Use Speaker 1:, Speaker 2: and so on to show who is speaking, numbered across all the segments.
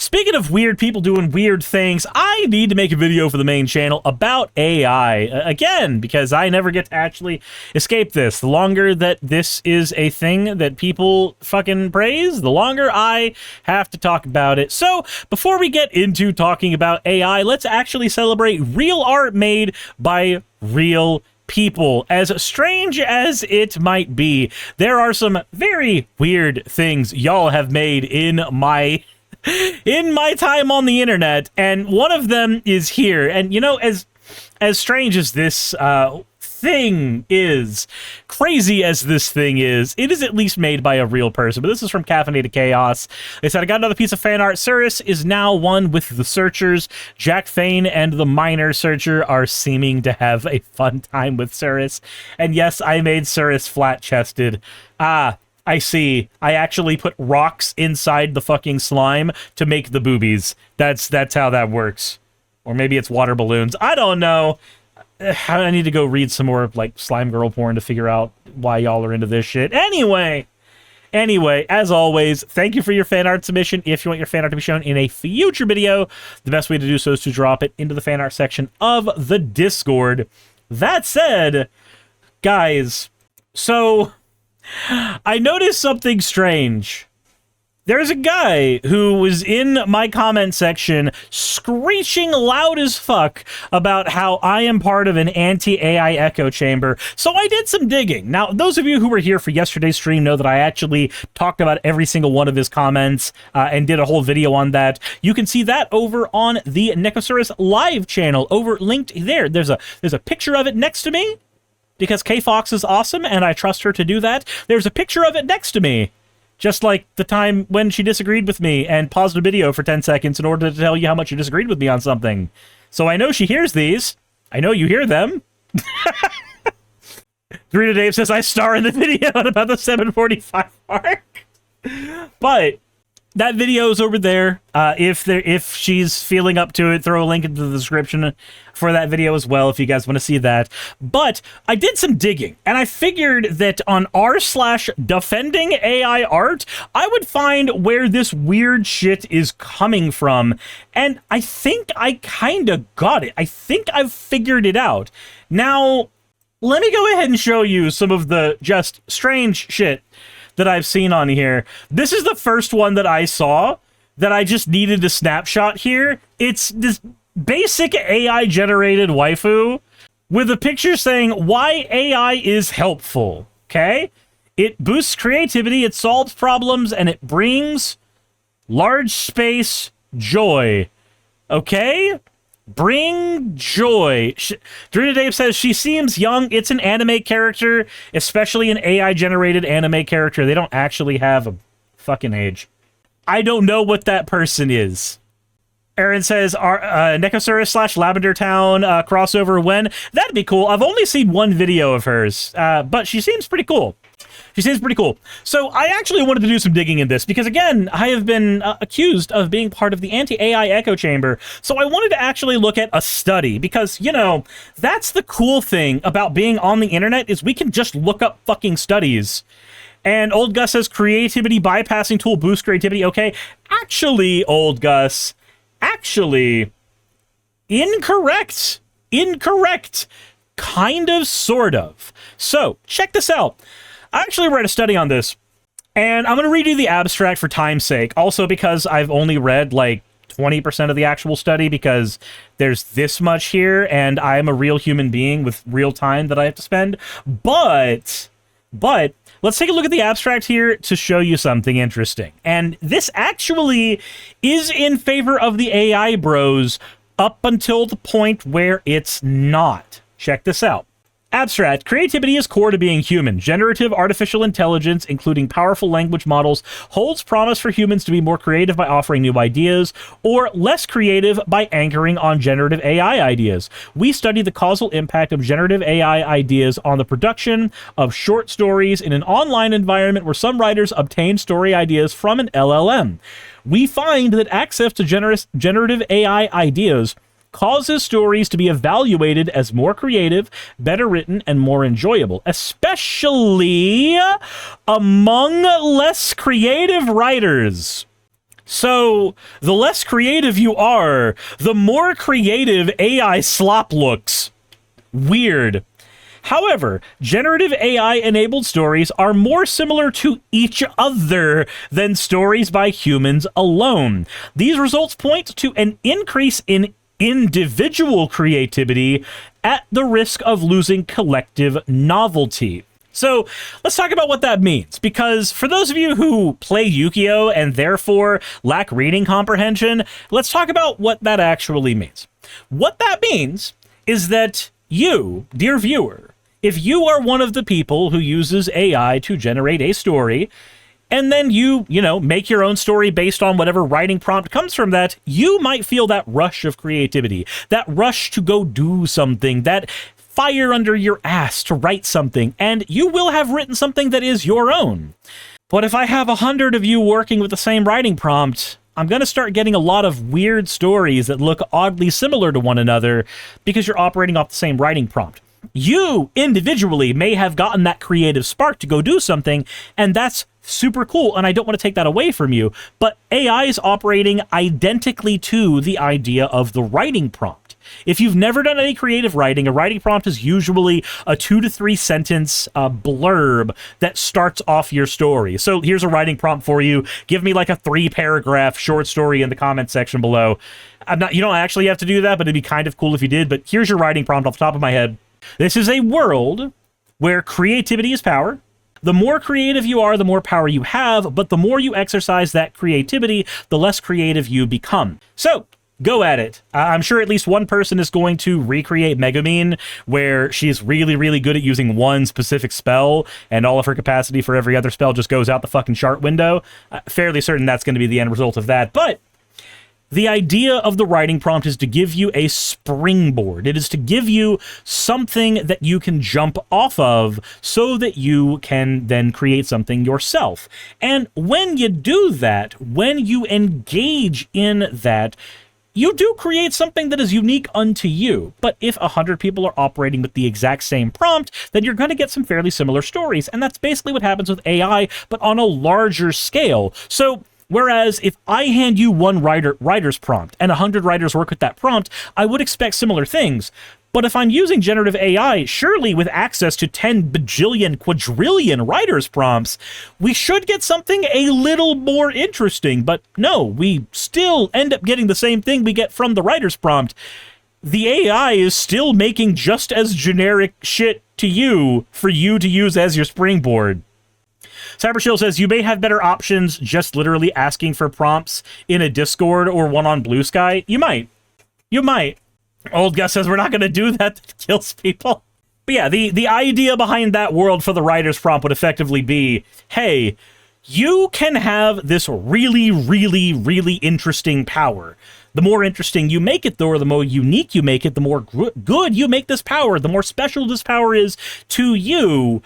Speaker 1: Speaking of weird people doing weird things, I need to make a video for the main channel about AI. Again, because I never get to actually escape this. The longer that this is a thing that people fucking praise, the longer I have to talk about it. So, before we get into talking about AI, let's actually celebrate real art made by real people. As strange as it might be, there are some very weird things y'all have made in my time on the internet, and one of them is here. And you know, as strange as this thing is, crazy as this thing is, it is at least made by a real person. But this is from Caffeinated Chaos. They said, I got another piece of fan art. Suris is now one with the searchers. Jack Fane and the minor searcher are seeming to have a fun time with Suris. And yes, I made Suris flat-chested. I see. I actually put rocks inside the fucking slime to make the boobies. That's how that works. Or maybe it's water balloons. I don't know. I need to go read some more like slime girl porn to figure out why y'all are into this shit. Anyway, as always, thank you for your fan art submission. If you want your fan art to be shown in a future video, the best way to do so is to drop it into the fan art section of the Discord. That said, guys, so I noticed something strange. There's a guy who was in my comment section screeching loud as fuck about how I am part of an anti-AI echo chamber. So I did some digging. Now, those of you who were here for yesterday's stream know that I actually talked about every single one of his comments and did a whole video on that. You can see that over on the Necosaurus live channel, over linked there. There's a picture of it next to me, because K-Fox is awesome, and I trust her to do that. There's a picture of it next to me, just like the time when she disagreed with me and paused a video for 10 seconds in order to tell you how much you disagreed with me on something. So I know she hears these. I know you hear them. Dorita Dave says, I star in the video at about the 7:45 mark. But that video is over there. If she's feeling up to it, throw a link into the description for that video as well if you guys want to see that. But I did some digging, and I figured that on r/defending AI art, I would find where this weird shit is coming from. And I think I kind of got it. I think I've figured it out. Now, let me go ahead and show you some of the just strange shit that I've seen on here. This is the first one that I saw that I just needed to snapshot here. It's this basic AI generated waifu with a picture saying why AI is helpful. Okay? It boosts creativity, it solves problems, and it brings large space joy. Okay? Bring joy. Dorita Dave says, she seems young. It's an anime character, especially an AI-generated anime character. They don't actually have a fucking age. I don't know what that person is. Aaron says, Necosaurus / Lavender Town crossover when? That'd be cool. I've only seen one video of hers, but she seems pretty cool. She seems pretty cool. So I actually wanted to do some digging in this because, again, I have been accused of being part of the anti-AI echo chamber. So I wanted to actually look at a study because, you know, that's the cool thing about being on the internet is we can just look up fucking studies. And Old Gus says creativity bypassing tool boosts creativity. Okay, actually, Old Gus, actually, incorrect. Kind of, sort of. So check this out. I actually read a study on this, and I'm going to read you the abstract for time's sake. Also because I've only read, like, 20% of the actual study because there's this much here, and I'm a real human being with real time that I have to spend. But, let's take a look at the abstract here to show you something interesting. And this actually is in favor of the AI bros up until the point where it's not. Check this out. Abstract. Creativity is core to being human. Generative artificial intelligence, including powerful language models, holds promise for humans to be more creative by offering new ideas, or less creative by anchoring on generative AI ideas. We study the causal impact of generative AI ideas on the production of short stories in an online environment where some writers obtain story ideas from an LLM. We find that access to generative AI ideas causes stories to be evaluated as more creative, better written, and more enjoyable, especially among less creative writers. So, the less creative you are, the more creative AI slop looks. Weird. However, generative AI-enabled stories are more similar to each other than stories by humans alone. These results point to an increase in individual creativity at the risk of losing collective novelty. So let's talk about what that means, because for those of you who play Yu-Gi-Oh! And therefore lack reading comprehension, let's talk about what that actually means. What that means is that you, dear viewer, if you are one of the people who uses AI to generate a story, and then you make your own story based on whatever writing prompt comes from that, you might feel that rush of creativity, that rush to go do something, that fire under your ass to write something, and you will have written something that is your own. But if I have 100 of you working with the same writing prompt, I'm going to start getting a lot of weird stories that look oddly similar to one another because you're operating off the same writing prompt. You individually may have gotten that creative spark to go do something, and that's super cool, and I don't want to take that away from you, but AI is operating identically to the idea of the writing prompt. If you've never done any creative writing, a writing prompt is usually a 2 to 3 sentence blurb that starts off your story. So here's a writing prompt for you. Give me like a 3-paragraph short story in the comment section below. You don't actually have to do that, but it'd be kind of cool if you did. But here's your writing prompt off the top of my head. This is a world where creativity is power. The more creative you are, the more power you have, but the more you exercise that creativity, the less creative you become. So, go at it. I'm sure at least one person is going to recreate Megumin, where she's really, really good at using one specific spell, and all of her capacity for every other spell just goes out the fucking chart window. Fairly certain that's going to be the end result of that, but the idea of the writing prompt is to give you a springboard. It is to give you something that you can jump off of so that you can then create something yourself. And when you do that, when you engage in that, you do create something that is unique unto you. But if 100 people are operating with the exact same prompt, then you're going to get some fairly similar stories. And that's basically what happens with AI, but on a larger scale. So whereas if I hand you one writer's prompt and 100 writers work with that prompt, I would expect similar things. But if I'm using generative AI, surely with access to 10 bajillion, quadrillion writer's prompts, we should get something a little more interesting. But no, we still end up getting the same thing we get from the writer's prompt. The AI is still making just as generic shit to you for you to use as your springboard. Cybershield says, you may have better options just literally asking for prompts in a Discord or one on Blue Sky. You might. You might. Old Gus says, we're not going to do that. That kills people. But yeah, the idea behind that world for the writer's prompt would effectively be, hey, you can have this really, really, really interesting power. The more interesting you make it, though, or the more unique you make it, the more good you make this power, the more special this power is to you,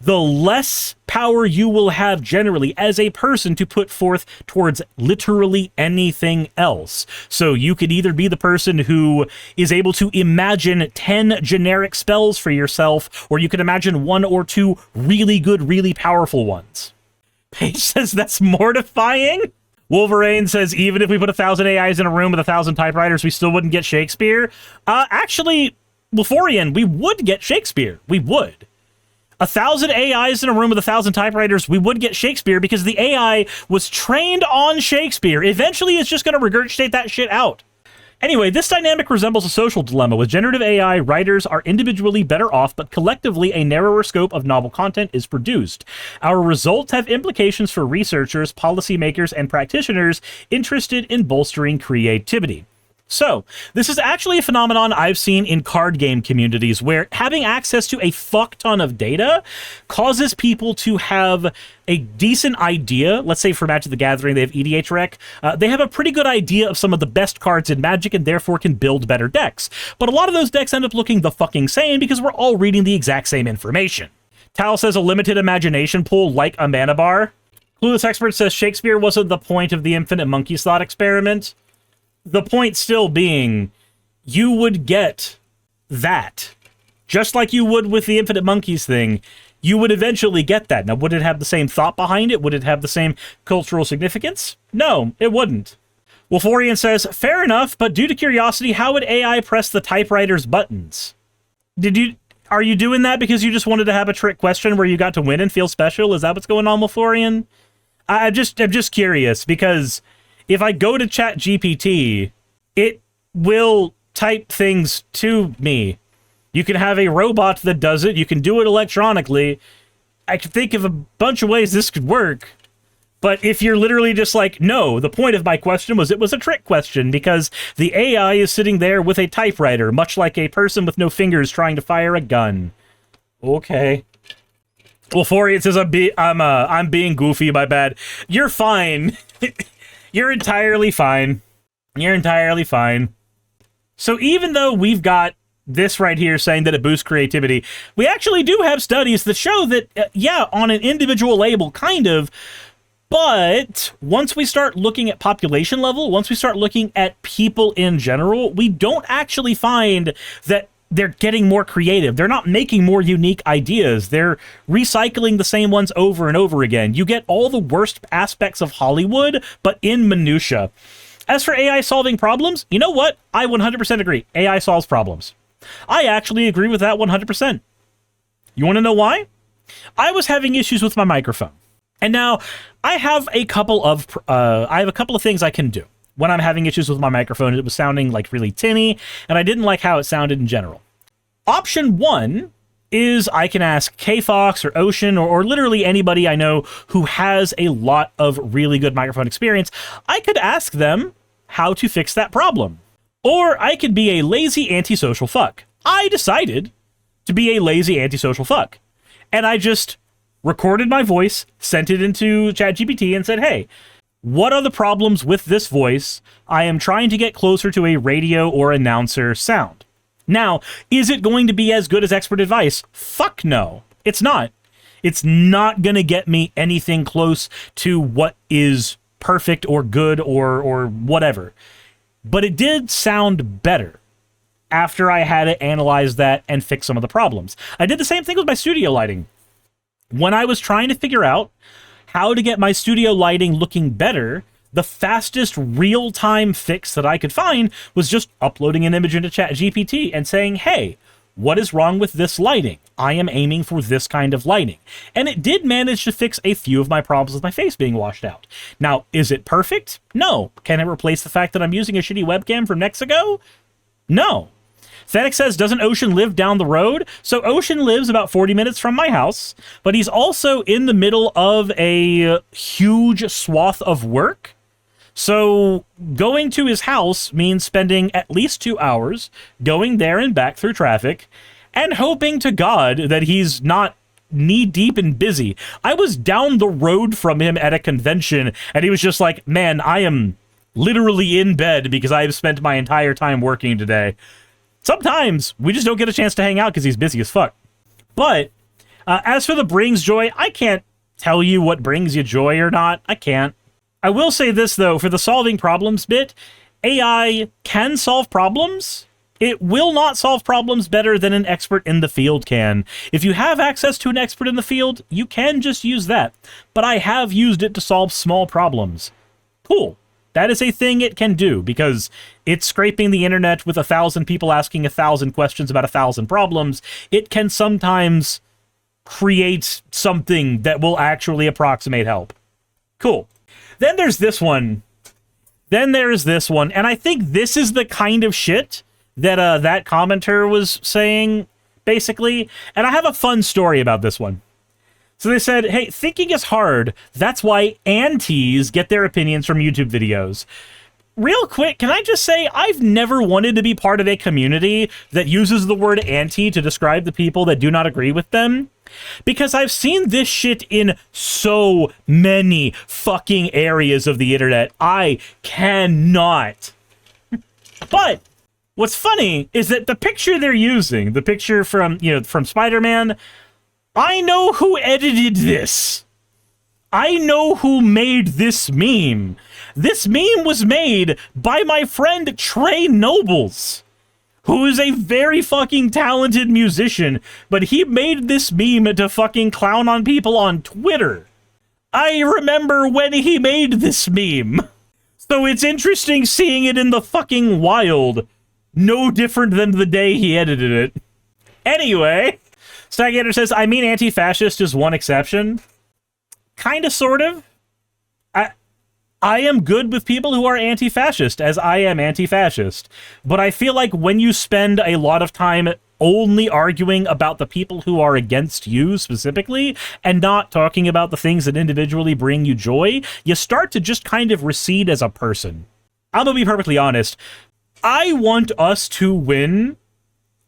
Speaker 1: the less power you will have generally as a person to put forth towards literally anything else. So you could either be the person who is able to imagine 10 generic spells for yourself, or you could imagine 1 or 2 really good, really powerful ones. Paige says that's mortifying. Wolverine says, even if we put 1,000 AIs in a room with 1,000 typewriters, we still wouldn't get Shakespeare. Actually, Wolforian, we would get Shakespeare. We would. 1,000 AIs in a room with 1,000 typewriters, we would get Shakespeare because the AI was trained on Shakespeare. Eventually, it's just going to regurgitate that shit out. Anyway, this dynamic resembles a social dilemma. With generative AI, writers are individually better off, but collectively a narrower scope of novel content is produced. Our results have implications for researchers, policymakers, and practitioners interested in bolstering creativity. So, this is actually a phenomenon I've seen in card game communities where having access to a fuck ton of data causes people to have a decent idea. Let's say for Magic the Gathering, they have EDH Rec. They have a pretty good idea of some of the best cards in Magic and therefore can build better decks. But a lot of those decks end up looking the fucking same because we're all reading the exact same information. Tal says a limited imagination pool like a mana bar. Clueless Expert says Shakespeare wasn't the point of the infinite monkey slot experiment. The point still being, you would get that. Just like you would with the infinite monkeys thing, you would eventually get that. Now, would it have the same thought behind it? Would it have the same cultural significance? No, it wouldn't. Wolforian says, fair enough, but due to curiosity, how would AI press the typewriter's buttons? Are you doing that because you just wanted to have a trick question where you got to win and feel special? Is that what's going on, Wolforian? I'm just curious, because if I go to ChatGPT, it will type things to me. You can have a robot that does it. You can do it electronically. I can think of a bunch of ways this could work. But if you're literally just like, no, the point of my question was it was a trick question because the AI is sitting there with a typewriter, much like a person with no fingers trying to fire a gun. Okay. Wolforian says I'm being goofy, my bad. You're fine. You're entirely fine. You're entirely fine. So even though we've got this right here saying that it boosts creativity, we actually do have studies that show that, yeah, on an individual label, kind of. But once we start looking at population level, once we start looking at people in general, we don't actually find that they're getting more creative. They're not making more unique ideas. They're recycling the same ones over and over again. You get all the worst aspects of Hollywood, but in minutia. As for AI solving problems, you know what? I 100% agree. AI solves problems. I actually agree with that 100%. You want to know why? I was having issues with my microphone. And now I have a couple of things I can do when I'm having issues with my microphone. It was sounding like really tinny, and I didn't like how it sounded in general. Option one is I can ask KFox or Ocean or literally anybody I know who has a lot of really good microphone experience. I could ask them how to fix that problem. Or I could be a lazy antisocial fuck. I decided to be a lazy antisocial fuck. And I just recorded my voice, sent it into ChatGPT, and said, hey, what are the problems with this voice? I am trying to get closer to a radio or announcer sound. Now, is it going to be as good as expert advice? Fuck no. It's not. It's not going to get me anything close to what is perfect or good or whatever. But it did sound better after I had to analyze that and fix some of the problems. I did the same thing with my studio lighting. When I was trying to figure out how to get my studio lighting looking better, the fastest real-time fix that I could find was just uploading an image into ChatGPT and saying, hey, what is wrong with this lighting? I am aiming for this kind of lighting. And it did manage to fix a few of my problems with my face being washed out. Now, is it perfect? No. Can it replace the fact that I'm using a shitty webcam from Mexico? No. Fennec says, doesn't Ocean live down the road? So Ocean lives about 40 minutes from my house, but he's also in the middle of a huge swath of work. So going to his house means spending at least 2 hours going there and back through traffic and hoping to God that he's not knee-deep and busy. I was down the road from him at a convention, and he was just like, man, I am literally in bed because I have spent my entire time working today. Sometimes we just don't get a chance to hang out because he's busy as fuck. But as for the brings joy, I can't tell you what brings you joy or not. I can't. I will say this, though, for the solving problems bit, AI can solve problems. It will not solve problems better than an expert in the field can. If you have access to an expert in the field, you can just use that. But I have used it to solve small problems. Cool. That is a thing it can do, because it's scraping the internet with 1,000 people asking 1,000 questions about 1,000 problems. It can sometimes create something that will actually approximate help. Cool. Then there's this one. Then there's this one. And I think this is the kind of shit that that commenter was saying, basically. And I have a fun story about this one. So they said, hey, thinking is hard. That's why antis get their opinions from YouTube videos. Real quick, can I just say, I've never wanted to be part of a community that uses the word anti to describe the people that do not agree with them. Because I've seen this shit in so many fucking areas of the internet. I cannot. But what's funny is that the picture they're using, the picture from, from Spider-Man, I know who edited this. I know who made this meme. This meme was made by my friend Trey Nobles. who is a very fucking talented musician, but he made this meme to fucking clown on people on Twitter. I remember when he made this meme. So it's interesting seeing it in the fucking wild. No different than the day he edited it. Anyway, Stagator says, I mean anti-fascist is one exception. Kinda, sort of. I am good with people who are anti-fascist, as I am anti-fascist. But I feel like when you spend a lot of time only arguing about the people who are against you specifically, and not talking about the things that individually bring you joy, you start to just kind of recede as a person. I'm gonna be perfectly honest. I want us to win.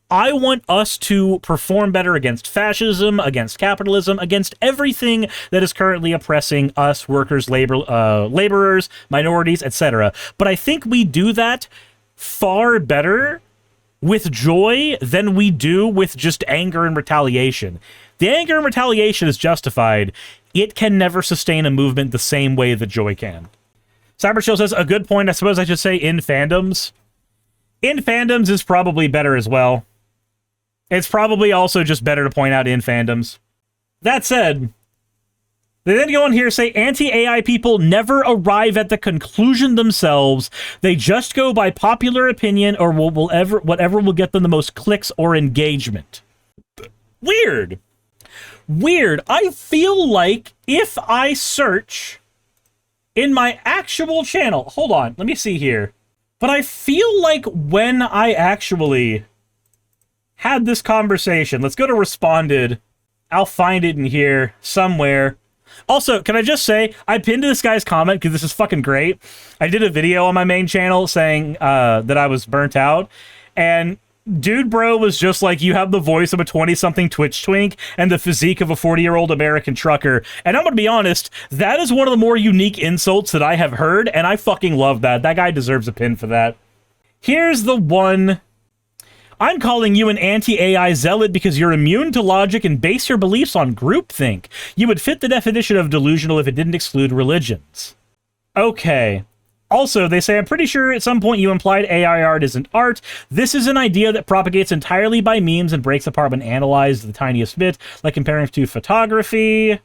Speaker 1: I want us to perform better against fascism, against capitalism, against everything that is currently oppressing us, workers, laborers, minorities, etc. But I think we do that far better with joy than we do with just anger and retaliation. The anger and retaliation is justified. It can never sustain a movement the same way that joy can. Cyberchill says, a good point, I suppose I should say in fandoms. In fandoms is probably better as well. It's probably also just better to point out in fandoms. That said, they then go on here and say anti-AI people never arrive at the conclusion themselves. They just go by popular opinion or whatever will get them the most clicks or engagement. Weird. Weird. I feel like if I search in my actual channel... Hold on, let me see here. But I feel like when I actually had this conversation... Let's go to Responded. I'll find it in here somewhere. Also, can I just say, I pinned this guy's comment because this is fucking great. I did a video on my main channel saying that I was burnt out, and dude bro was just like, you have the voice of a 20-something Twitch twink and the physique of a 40-year-old American trucker. And I'm gonna be honest, that is one of the more unique insults that I have heard, and I fucking love that. That guy deserves a pin for that. Here's the one... I'm calling you an anti-AI zealot because you're immune to logic and base your beliefs on groupthink. You would fit the definition of delusional if it didn't exclude religions. Okay. Also, they say, I'm pretty sure at some point you implied AI art isn't art. This is an idea that propagates entirely by memes and breaks apart when analyzed the tiniest bit, like comparing to photography.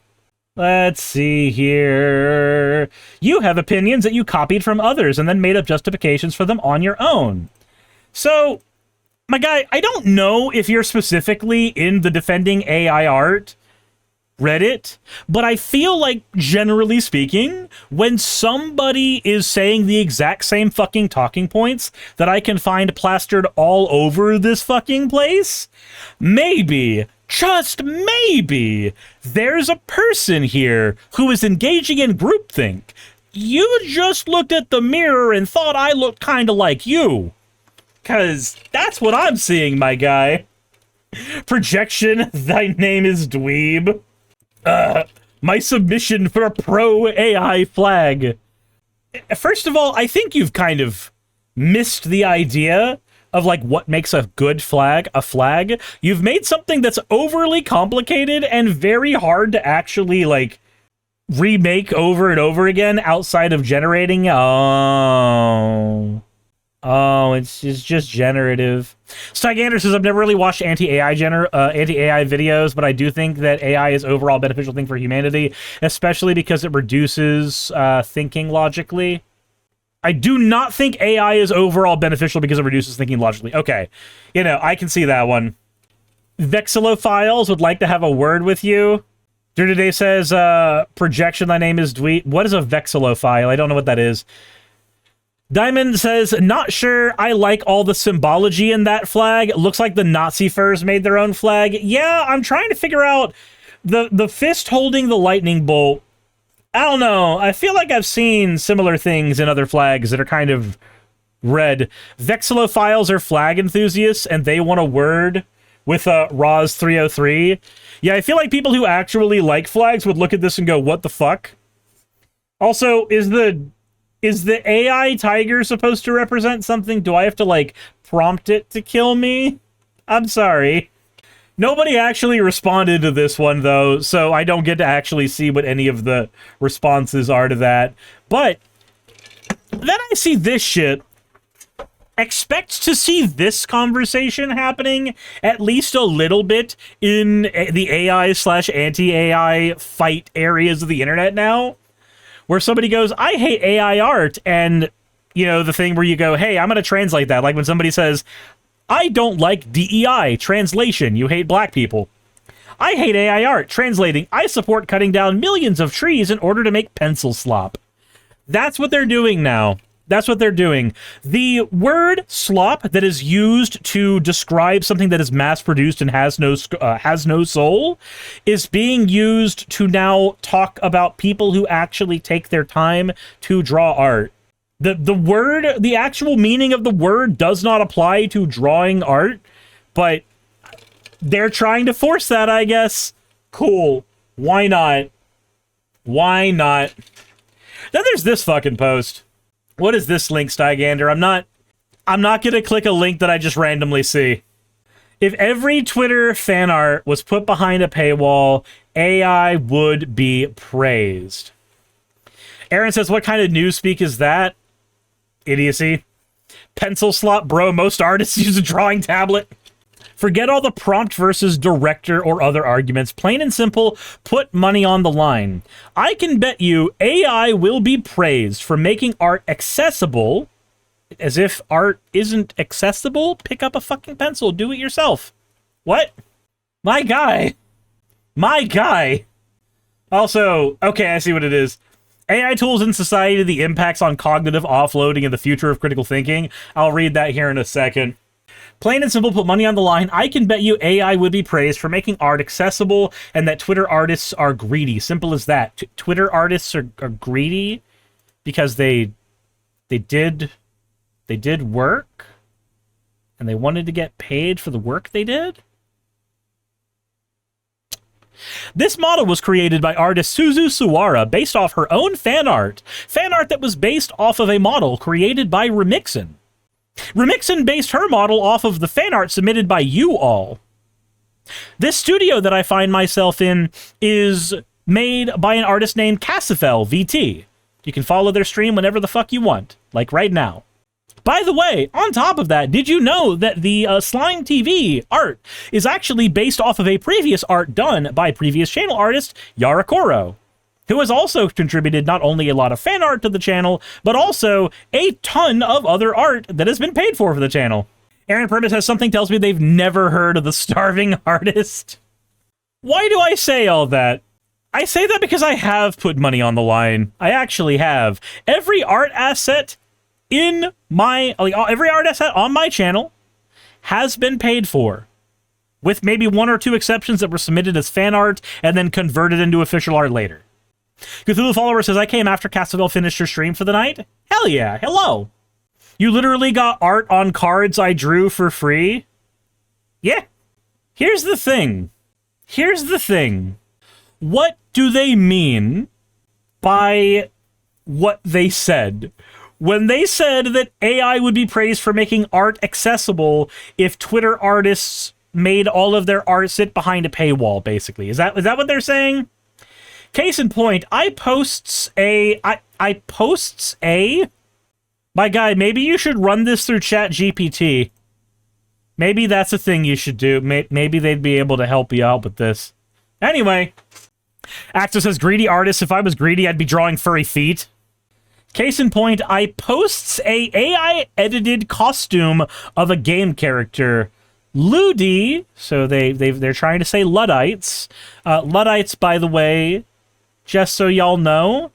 Speaker 1: Let's see here. You have opinions that you copied from others and then made up justifications for them on your own. So... my guy, I don't know if you're specifically in the defending AI art Reddit, but I feel like, generally speaking, when somebody is saying the exact same fucking talking points that I can find plastered all over this fucking place, maybe, just maybe, there's a person here who is engaging in groupthink. You just looked at the mirror and thought I looked kind of like you. Because that's what I'm seeing, my guy. Projection, thy name is dweeb. My submission for a pro-AI flag. First of all, I think you've kind of missed the idea of, like, what makes a good flag a flag. You've made something that's overly complicated and very hard to actually, like, remake over and over again outside of generating... Oh, it's just generative. Stygander says, I've never really watched anti-AI videos, but I do think that AI is overall a beneficial thing for humanity, especially because it reduces thinking logically. I do not think AI is overall beneficial because it reduces thinking logically. Okay, you know, I can see that one. Vexillophiles would like to have a word with you. Dirty Dave says, projection, thy name is Dweet. What is a vexillophile? I don't know what that is. Diamond says, not sure I like all the symbology in that flag. Looks like the Nazi furs made their own flag. Yeah, I'm trying to figure out the fist holding the lightning bolt. I don't know. I feel like I've seen similar things in other flags that are kind of red. Vexillophiles are flag enthusiasts, and they want a word with Roz 303. Yeah, I feel like people who actually like flags would look at this and go, what the fuck? Also, is the AI tiger supposed to represent something? Do I have to, like, prompt it to kill me? I'm sorry. Nobody actually responded to this one, though, so I don't get to actually see what any of the responses are to that. But then I see this shit, expect to see this conversation happening at least a little bit in the AI/anti-AI fight areas of the internet now, where somebody goes, I hate AI art, and, you know, the thing where you go, hey, I'm going to translate that. Like when somebody says, I don't like DEI, translation, you hate black people. I hate AI art, translating, I support cutting down millions of trees in order to make pencil slop. That's what they're doing now. That's what they're doing. The word slop that is used to describe something that is mass-produced and has no soul is being used to now talk about people who actually take their time to draw art. The actual meaning of the word does not apply to drawing art, but they're trying to force that, I guess. Cool. Why not? Why not? Then there's this fucking post. What is this link, Stygander? I'm not gonna click a link that I just randomly see. If every Twitter fan art was put behind a paywall, AI would be praised. Aaron says, what kind of newspeak is that? Idiocy. Pencil slot, bro. Most artists use a drawing tablet. Forget all the prompt versus director or other arguments. Plain and simple, put money on the line. I can bet you AI will be praised for making art accessible. As if art isn't accessible? Pick up a fucking pencil. Do it yourself. What? My guy. My guy. Also, okay, I see what it is. AI tools in society, the impacts on cognitive offloading and the future of critical thinking. I'll read that here in a second. Plain and simple, put money on the line. I can bet you AI would be praised for making art accessible and that Twitter artists are greedy. Simple as that. Twitter artists are greedy because they did work and they wanted to get paid for the work they did. This model was created by artist Suzu Sawara based off her own fan art that was based off of a model created by Remixin. Remixin based her model off of the fan art submitted by you all. This studio that I find myself in is made by an artist named Cassifel VT. You can follow their stream whenever the fuck you want, like right now. By the way, on top of that, did you know that the Slime TV art is actually based off of a previous art done by previous channel artist Yara Koro, who has also contributed not only a lot of fan art to the channel, but also a ton of other art that has been paid for the channel. Aaron Purvis has something tells me they've never heard of the starving artist. Why do I say all that? I say that because I have put money on the line. I actually have. Every art asset in my, every art asset on my channel has been paid for, with maybe one or two exceptions that were submitted as fan art and then converted into official art later. Cthulhu Follower says, I came after Cassavell finished her stream for the night. Hell yeah, hello. You literally got art on cards I drew for free? Yeah. Here's the thing. What do they mean by what they said? When they said that AI would be praised for making art accessible if Twitter artists made all of their art sit behind a paywall, basically. Is that what they're saying? Case in point, I posts a... My guy, maybe you should run this through ChatGPT. Maybe that's a thing you should do. Maybe they'd be able to help you out with this. Anyway, Axel says, greedy artist. If I was greedy, I'd be drawing furry feet. Case in point, I posts a AI-edited costume of a game character. Ludi, so they're trying to say Luddites. Luddites, by the way, just so y'all know,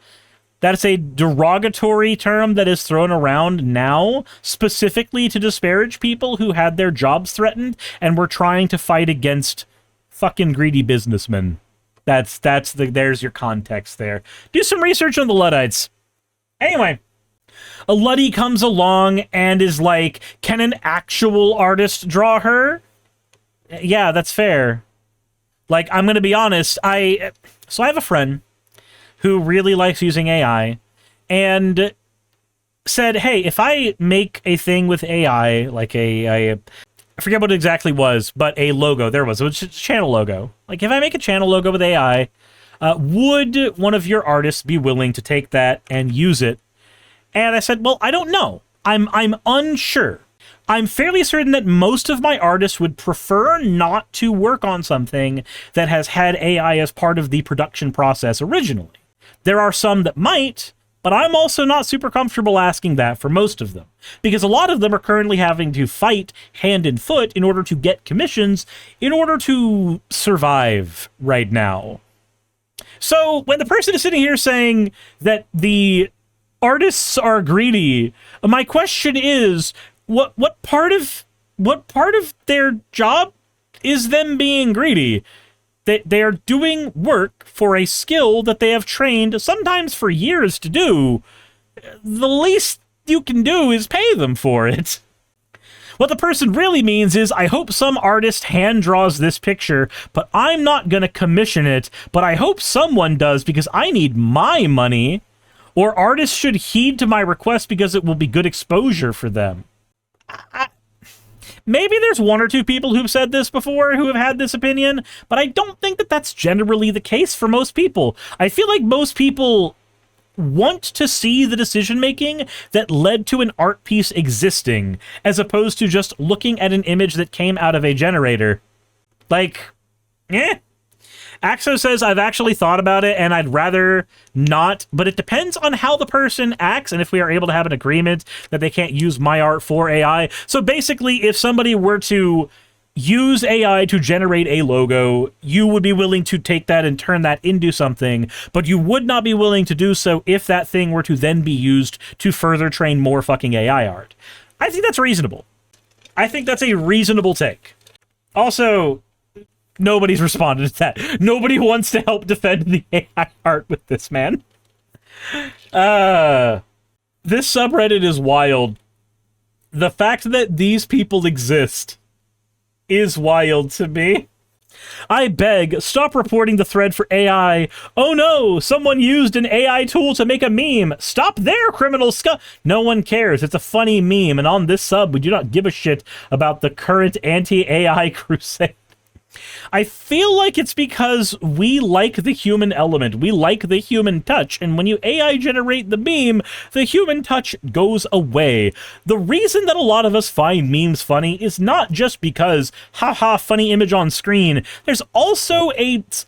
Speaker 1: that's a derogatory term that is thrown around now, specifically to disparage people who had their jobs threatened and were trying to fight against fucking greedy businessmen. There's your context there. Do some research on the Luddites. Anyway, a Luddy comes along and is like, can an actual artist draw her? Yeah, that's fair. Like, I'm going to be honest, so I have a friend who really likes using AI and said, hey, if I make a thing with AI, like I forget what it exactly was, but a logo, it was a channel logo. Like, if I make a channel logo with AI, would one of your artists be willing to take that and use it? And I said, well, I don't know. I'm unsure. I'm fairly certain that most of my artists would prefer not to work on something that has had AI as part of the production process originally. There are some that might, but I'm also not super comfortable asking that for most of them, because a lot of them are currently having to fight hand and foot in order to get commissions, in order to survive right now. So when the person is sitting here saying that the artists are greedy, my question is, what part of their job is them being greedy? They are doing work for a skill that they have trained, sometimes for years, to do. The least you can do is pay them for it. What the person really means is, I hope some artist hand draws this picture, but I'm not going to commission it, but I hope someone does because I need my money. Or artists should heed to my request because it will be good exposure for them. Maybe there's one or two people who've said this before who have had this opinion, but I don't think that that's generally the case for most people. I feel like most people want to see the decision-making that led to an art piece existing, as opposed to just looking at an image that came out of a generator. Like, Axo says, I've actually thought about it and I'd rather not, but it depends on how the person acts and if we are able to have an agreement that they can't use my art for AI. So basically, if somebody were to use AI to generate a logo, you would be willing to take that and turn that into something, but you would not be willing to do so if that thing were to then be used to further train more fucking AI art. I think that's reasonable. I think that's a reasonable take. Also, nobody's responded to that. Nobody wants to help defend the AI art with this, man. This subreddit is wild. The fact that these people exist is wild to me. I beg, stop reporting the thread for AI. Oh no, someone used an AI tool to make a meme. Stop there, criminal scum. No one cares. It's a funny meme, and on this sub, we do not give a shit about the current anti-AI crusade. I feel like it's because we like the human element. We like the human touch, and when you AI generate the meme, the human touch goes away. The reason that a lot of us find memes funny is not just because, haha, funny image on screen. There's also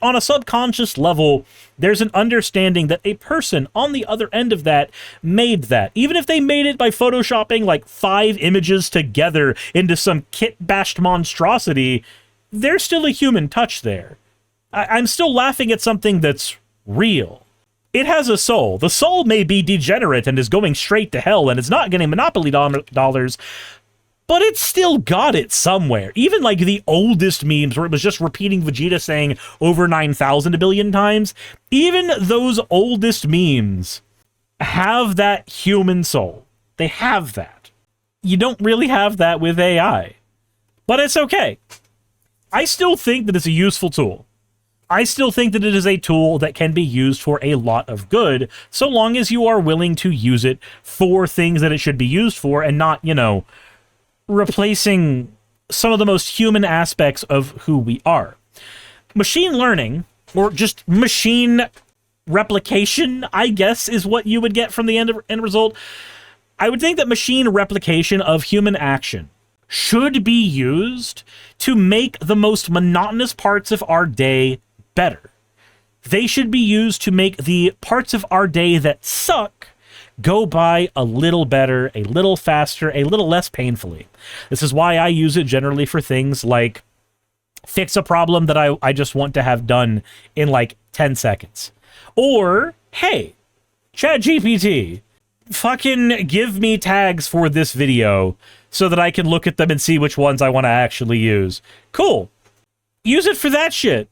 Speaker 1: on a subconscious level, there's an understanding that a person on the other end of that made that. Even if they made it by photoshopping like 5 images together into some kit-bashed monstrosity, there's still a human touch there. I'm still laughing at something that's real. It has a soul. The soul may be degenerate and is going straight to hell and is not getting Monopoly dollars, but it's still got it somewhere. Even like the oldest memes where it was just repeating Vegeta saying over 9,000 a billion times, even those oldest memes have that human soul. They have that. You don't really have that with AI, but it's okay. I still think that it's a useful tool. I still think that it is a tool that can be used for a lot of good, so long as you are willing to use it for things that it should be used for and not, you know, replacing some of the most human aspects of who we are. Machine learning, or just machine replication, I guess, is what you would get from the end result. I would think that machine replication of human action should be used to make the most monotonous parts of our day better. They should be used to make the parts of our day that suck go by a little better, a little faster, a little less painfully. This is why I use it generally for things like fix a problem that I just want to have done in like 10 seconds. Or, hey, ChatGPT, fucking give me tags for this video so that I can look at them and see which ones I want to actually use. Cool. Use it for that shit.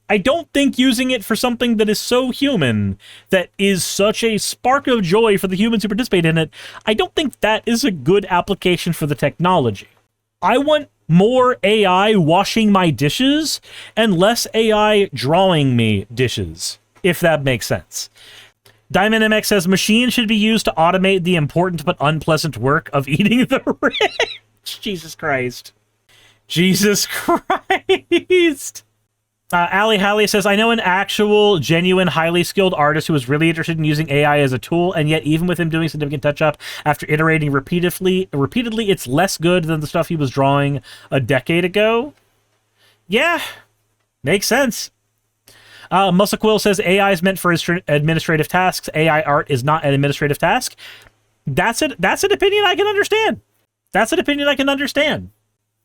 Speaker 1: I don't think using it for something that is so human, that is such a spark of joy for the humans who participate in it, I don't think that is a good application for the technology. I want more AI washing my dishes and less AI drawing me dishes, if that makes sense. Diamond MX says, machine should be used to automate the important but unpleasant work of eating the rich. Jesus Christ. Jesus Christ. Ali Halley says, I know an actual, genuine, highly skilled artist who was really interested in using AI as a tool, and yet even with him doing significant touch-up, after iterating repeatedly, it's less good than the stuff he was drawing a decade ago. Yeah, makes sense. Muscle Quill says, AI is meant for administrative tasks. AI art is not an administrative task. That's an opinion I can understand. That's an opinion I can understand.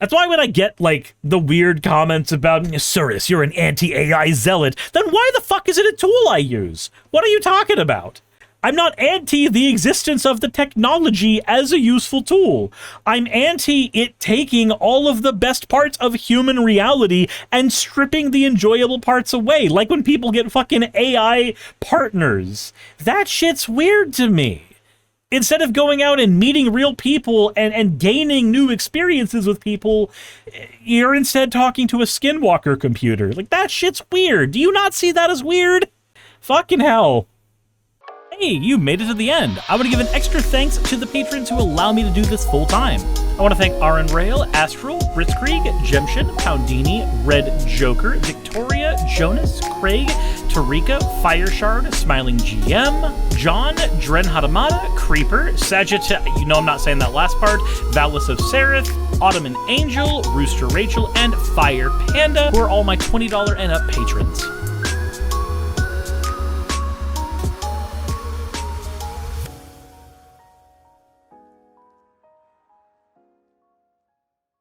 Speaker 1: That's why when I get, like, the weird comments about, Suris, you're an anti-AI zealot, then why the fuck is it a tool I use? What are you talking about? I'm not anti the existence of the technology as a useful tool. I'm anti it taking all of the best parts of human reality and stripping the enjoyable parts away, like when people get fucking AI partners. That shit's weird to me. Instead of going out and meeting real people and gaining new experiences with people, you're instead talking to a skinwalker computer. Like, that shit's weird. Do you not see that as weird? Fucking hell. Hey, you made it to the end. I want to give an extra thanks to the patrons who allow me to do this full time. I want to thank Aaron Rail, Astral, Ritzkrieg, Jemshin, Poundini, Red Joker, Victoria, Jonas, Craig, Tarika, Fireshard, Smiling GM, John, Dren Hadamada, Creeper, Sagitt, you know I'm not saying that last part, Valis of Seraph, Ottoman Angel, Rooster Rachel, and Fire Panda, who are all my $20 and up patrons.